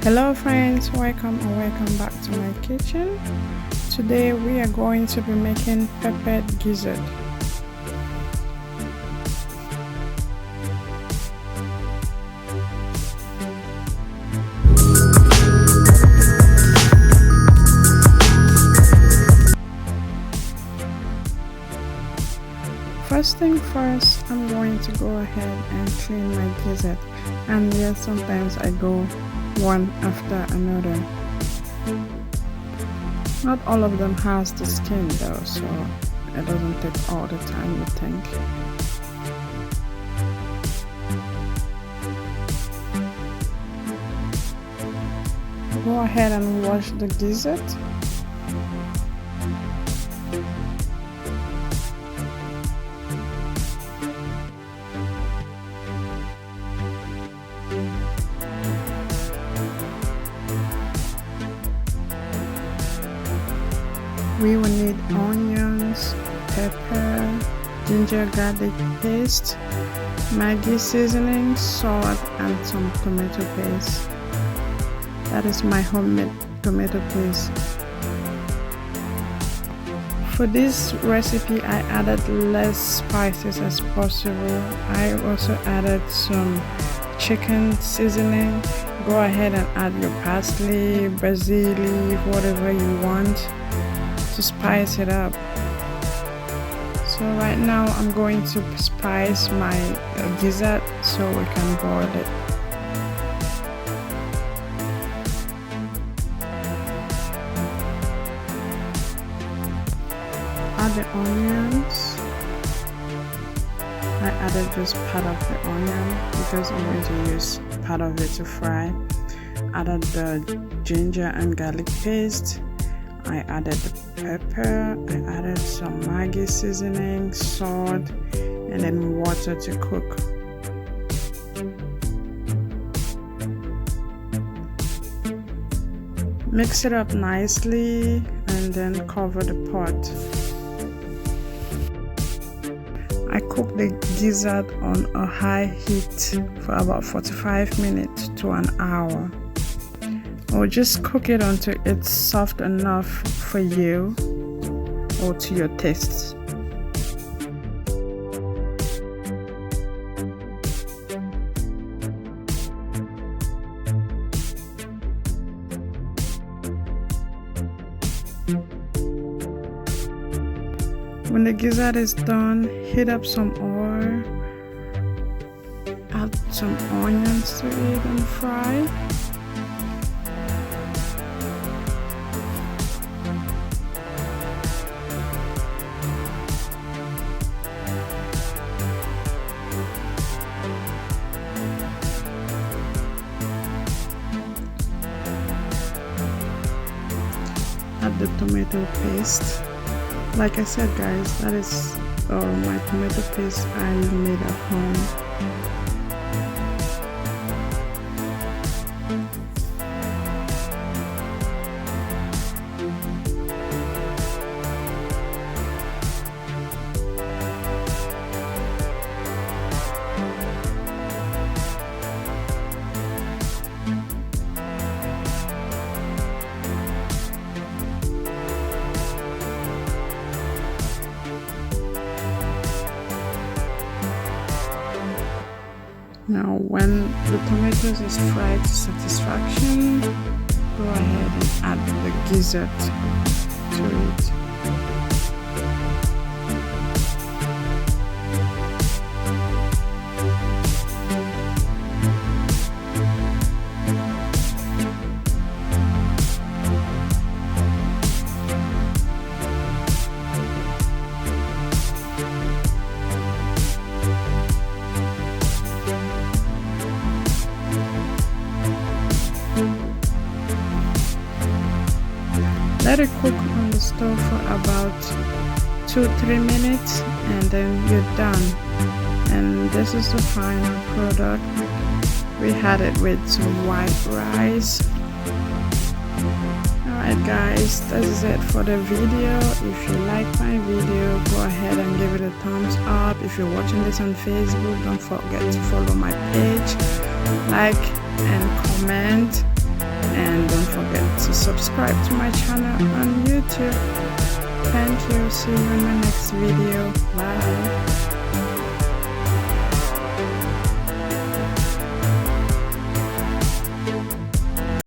Hello friends, welcome back to my kitchen. Today we are going to be making peppered gizzard. First thing first, I'm going to go ahead and clean my gizzard, and yes, sometimes I go one after another. Not all of them has the skin though, so it doesn't take all the time you think. Go ahead and wash the gizzard. We will need onions, pepper, ginger garlic paste, Maggi seasoning, salt, and some tomato paste. That is my homemade tomato paste. For this recipe, I added less spices as possible. I also added some chicken seasoning. Go ahead and add your parsley, basil leaf, whatever you want to spice it up. So right now I'm going to spice my gizzard so we can boil it. Add the onions. I added just part of the onion because I'm going to use part of it to fry. Added the ginger and garlic paste. I added the pepper, I added some Maggi seasoning, salt, and then water to cook. Mix it up nicely and then cover the pot. I cook the gizzard on a high heat for about 45 minutes to an hour. Or just cook it until it's soft enough for you or to your taste. When the gizzard is done, heat up some oil, add some onions to it and fry. Add the tomato paste. Like I said guys, that is my tomato paste I made at home. Now when the tomatoes is fried to satisfaction, go ahead and add the gizzard to it. Let it cook on the stove for about 2-3 minutes and then you're done. And this is the final product. We had it with some white rice. Alright guys, this is it for the video. If you like my video, go ahead and give it a thumbs up. If you're watching this on Facebook, don't forget to follow my page, like and comment. to subscribe to my channel on YouTube. Thank you. See you in my next video.